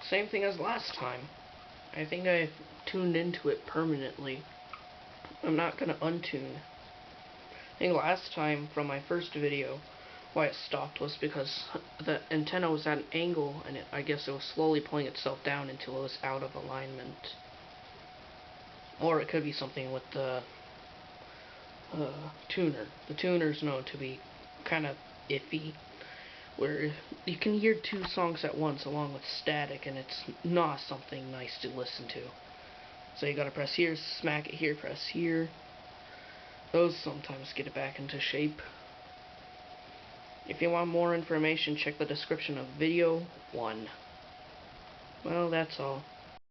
Same thing as last time. I think I tuned into it permanently. I'm not gonna untune. I think last time from my first video, why it stopped was because the antenna was at an angle, and I guess it was slowly pulling itself down until it was out of alignment. Or it could be something with the tuner. The tuner's known to be kind of iffy, where you can hear two songs at once along with static, and it's not something nice to listen to. So you gotta press here, smack it here, press here. Those sometimes get it back into shape. If you want more information, check the description of video 1. Well, that's all.